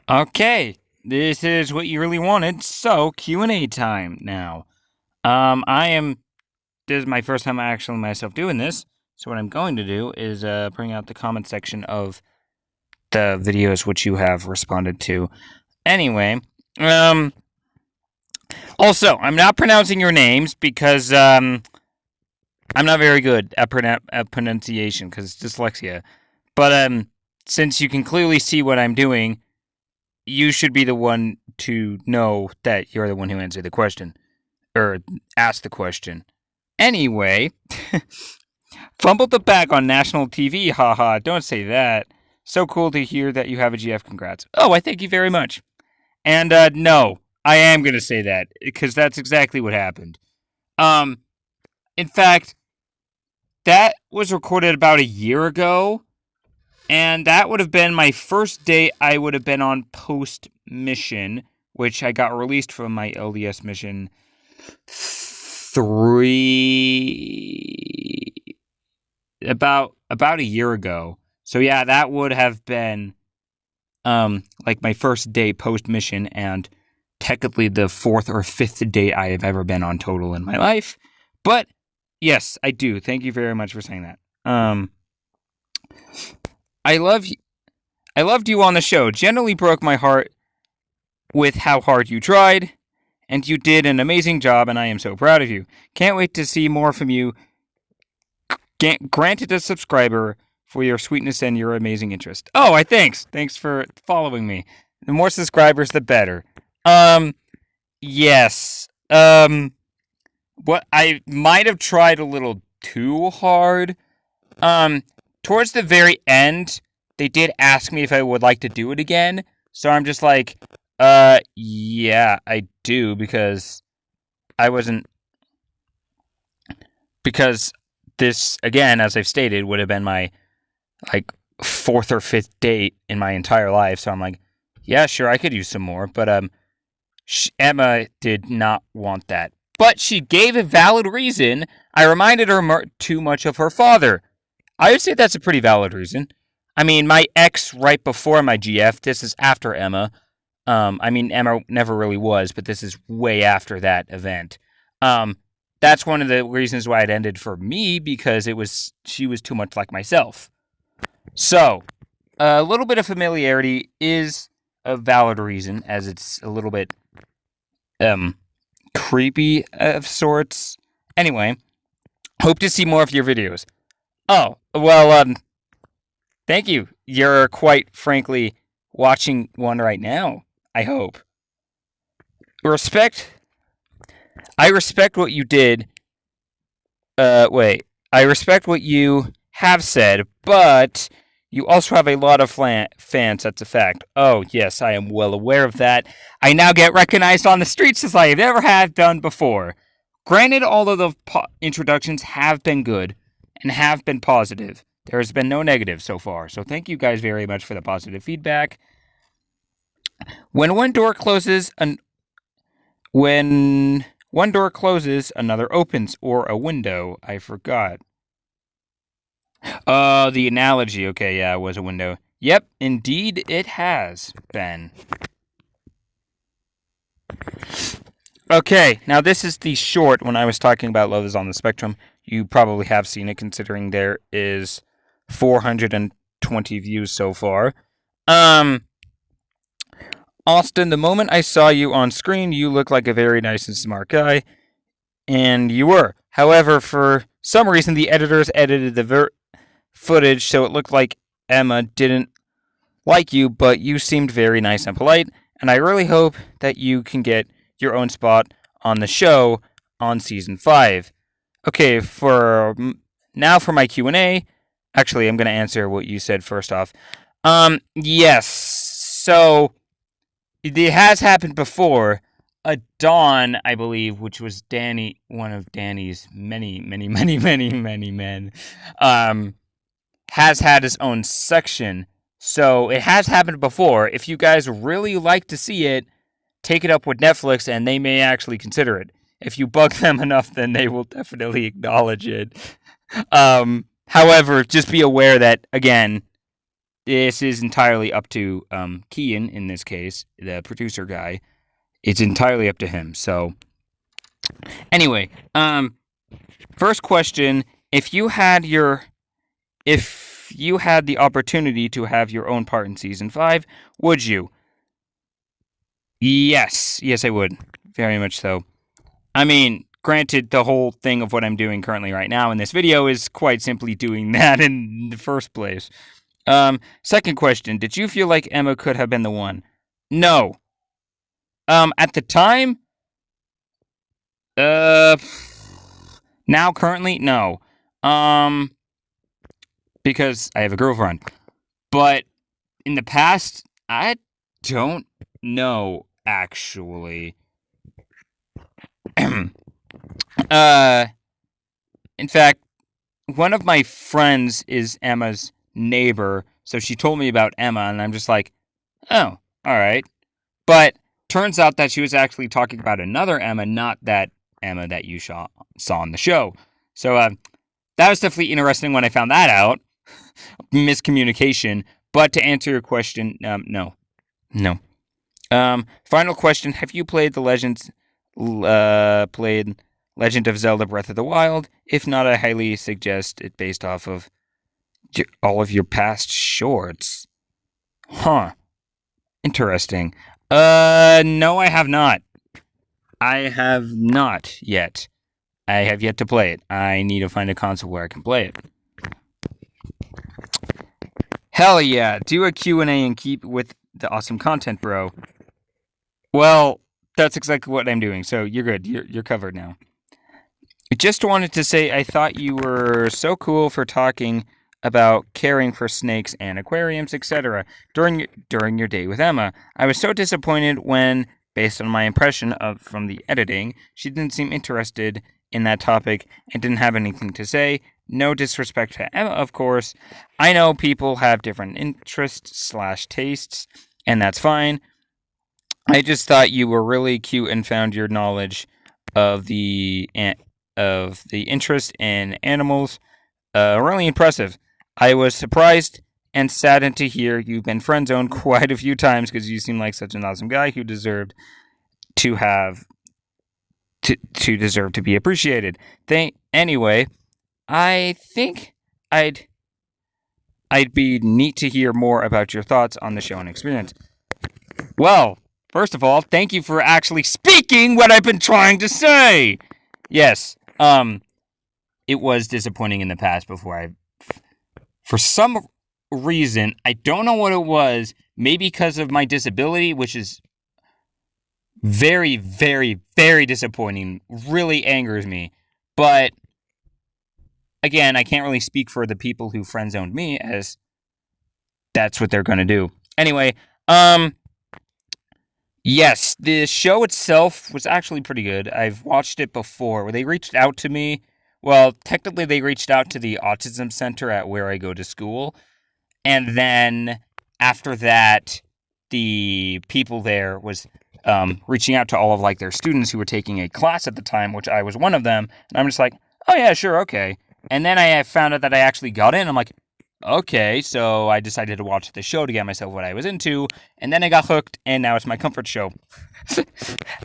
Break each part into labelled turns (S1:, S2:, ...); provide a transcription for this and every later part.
S1: Okay, this is what you really wanted. So Q&A time now. I am. This is my first time actually myself doing this. So what I'm going to do is bring out the comment section of the videos which you have responded to. Anyway, um, also I'm not pronouncing your names because I'm not very good at pronunciation because it's dyslexia. But since you can clearly see what I'm doing, you should be the one to know that you're the one who answered the question or asked the question. Anyway, fumbled the bag on national TV. Haha, don't say that. So cool to hear that you have a GF. Congrats. Oh, I thank you very much. And no, I am going to say that because that's exactly what happened. Um, in fact, that was recorded about a year ago, and that would have been my first day I would have been on post mission, which I got released from my LDS mission 3 about a year ago. So yeah, that would have been like my first day post mission and technically the fourth or fifth day I have ever been on total in my life. But yes, I do. Thank you very much for saying that. I love I loved you on the show. Generally broke my heart with how hard you tried, and you did an amazing job, and I am so proud of you. Can't wait to see more from you. Granted a subscriber for your sweetness and your amazing interest. Oh, thanks. Thanks for following me. The more subscribers, the better. Yes. What I might have tried a little too hard. Towards the very end, they did ask me if I would like to do it again. So I'm just like, yeah, I do because I wasn't because this again, as I've stated, would have been my like fourth or fifth date in my entire life. So I'm like, yeah, sure, I could use some more, but Emma did not want that. But she gave a valid reason. I reminded her too much of her father. I would say that's a pretty valid reason. I mean, my ex right before my GF. This is after Emma. I mean, Emma never really was, but this is way after that event. That's one of the reasons why it ended for me because she was too much like myself. So, a little bit of familiarity is a valid reason, as it's a little bit creepy of sorts. Anyway, hope to see more of your videos. Oh, well, thank you. You're quite frankly watching one right now, I hope. I respect what you did. Wait. I respect what you have said, but you also have a lot of fans, that's a fact. Oh, yes, I am well aware of that. I now get recognized on the streets as I have never have done before. Granted, all of the introductions have been good and have been positive. There has been no negative so far, so thank you guys very much for the positive feedback. When one door closes, when one door closes, another opens, or a window. I forgot. The analogy. Okay, yeah, it was a window. Yep, indeed it has been. Okay, now this is the short when I was talking about Love is on the Spectrum. You probably have seen it considering there is 420 views so far. Austin, the moment I saw you on screen, you looked like a very nice and smart guy, and you were. However, for some reason, the editors edited the footage so it looked like Emma didn't like you, but you seemed very nice and polite, and I really hope that you can get your own spot on the show on season 5. Okay, for my Q&A, actually, I'm going to answer what you said first off. Yes, so it has happened before. Dawn, I believe, which was Danny, one of Danny's many men, has had his own section. So it has happened before. If you guys really like to see it, take it up with Netflix and they may actually consider it. If you bug them enough, then they will definitely acknowledge it. However, just be aware that, again, this is entirely up to Kian in this case, the producer guy. It's entirely up to him. So anyway, first question: if you had the opportunity to have your own part in season 5, would you? Yes, I would, very much so. I mean, granted, the whole thing of what I'm doing currently right now in this video is quite simply doing that in the first place. Second question: did you feel like Emma could have been the one? No. At the time, now currently, no. Because I have a girlfriend. But in the past, I don't know, actually. In fact, one of my friends is Emma's neighbor, so she told me about Emma, and I'm just like, oh, alright. But turns out that she was actually talking about another Emma, not that Emma that you saw on the show. So, that was definitely interesting when I found that out. Miscommunication. But to answer your question, no. Final question: have you played Legend of Zelda Breath of the Wild? If not, I highly suggest it based off of all of your past shorts. Huh. Interesting. No, I have not. I have not yet. I have yet to play it. I need to find a console where I can play it. Hell yeah, do a Q&A and keep with the awesome content, bro. Well, that's exactly what I'm doing, so you're good. You're covered now. I just wanted to say I thought you were so cool for talking about caring for snakes and aquariums, etc. during your date with Emma. I was so disappointed when, based on my impression from the editing, she didn't seem interested in that topic and didn't have anything to say. No disrespect to Emma, of course. I know people have different interests/tastes, and that's fine. I just thought you were really cute and found your knowledge of the interest in animals really impressive. I was surprised and saddened to hear you've been friend zoned quite a few times because you seem like such an awesome guy who deserved to have to deserve to be appreciated. Anyway, I think I'd be neat to hear more about your thoughts on the show and experience. Well, first of all, thank you for actually speaking what I've been trying to say. Yes, it was disappointing in the past for some reason, I don't know what it was, maybe because of my disability, which is very, very, very disappointing, really angers me. But again, I can't really speak for the people who friend-zoned me, as that's what they're going to do. Anyway, yes, the show itself was actually pretty good. I've watched it before. They reached out to me. Well, technically, they reached out to the autism center at where I go to school. And then after that, the people there was reaching out to all of like their students who were taking a class at the time, which I was one of them. And I'm just like, oh yeah, sure, okay. And then I found out that I actually got in. I'm like, okay, so I decided to watch the show to get myself what I was into. And then I got hooked, and now it's my comfort show.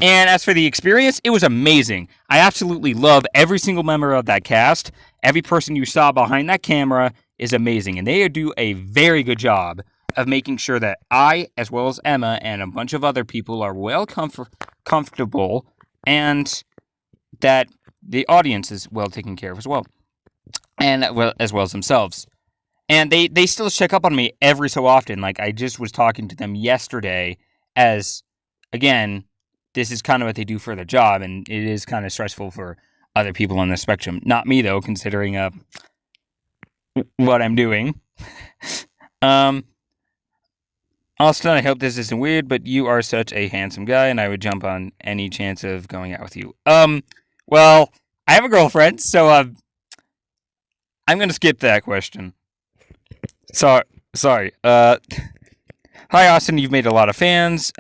S1: And as for the experience, it was amazing. I absolutely love every single member of that cast. Every person you saw behind that camera is amazing, and they do a very good job of making sure that I, as well as Emma and a bunch of other people, are well comfortable, and that the audience is well taken care of as well, and as well as themselves. And they still check up on me every so often. Like, I just was talking to them yesterday, as, again, this is kind of what they do for their job, and it is kind of stressful for other people on the spectrum. Not me, though, considering what I'm doing. Austin, I hope this isn't weird, but you are such a handsome guy, and I would jump on any chance of going out with you. Well, I have a girlfriend, so, I'm gonna skip that question. Sorry. Hi, Austin, you've made a lot of fans.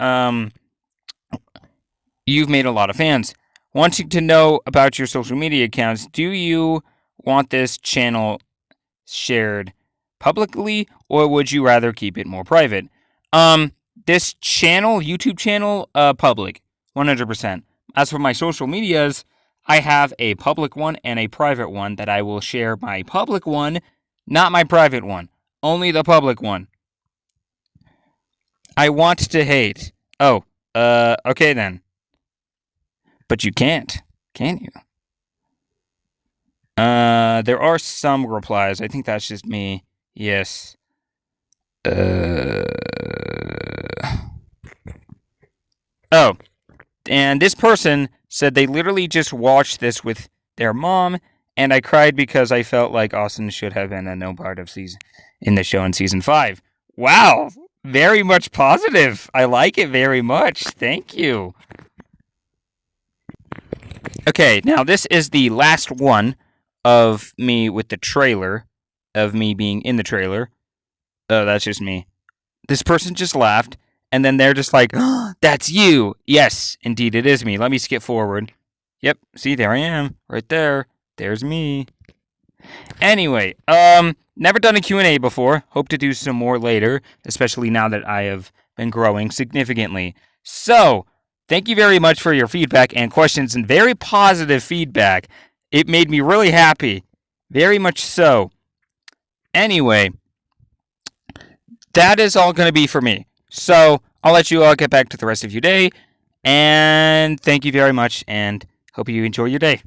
S1: Wanting to know about your social media accounts, do you want this channel shared publicly, or would you rather keep it more private? This channel, YouTube channel, public, 100%. As for my social medias, I have a public one and a private one that I will share my public one, not my private one. Only the public one. I want to hate. Oh, okay then. But you can't, can you? There are some replies. I think that's just me. Yes. Oh, and this person said they literally just watched this with their mom, and I cried because I felt like Austin should have been a no part of season in the show in season 5. Wow, very much positive. I like it very much. Thank you. Okay, now this is the last one of me with the trailer, of me being in the trailer. Oh, that's just me. This person just laughed, and then they're just like, oh, that's you. Yes, indeed, it is me. Let me skip forward. Yep, see, there I am, right there. There's me. Anyway, never done a Q&A before. Hope to do some more later, especially now that I have been growing significantly. So, thank you very much for your feedback and questions and very positive feedback. It made me really happy. Very much so. Anyway, that is all going to be for me. So, I'll let you all get back to the rest of your day. And thank you very much, and hope you enjoy your day.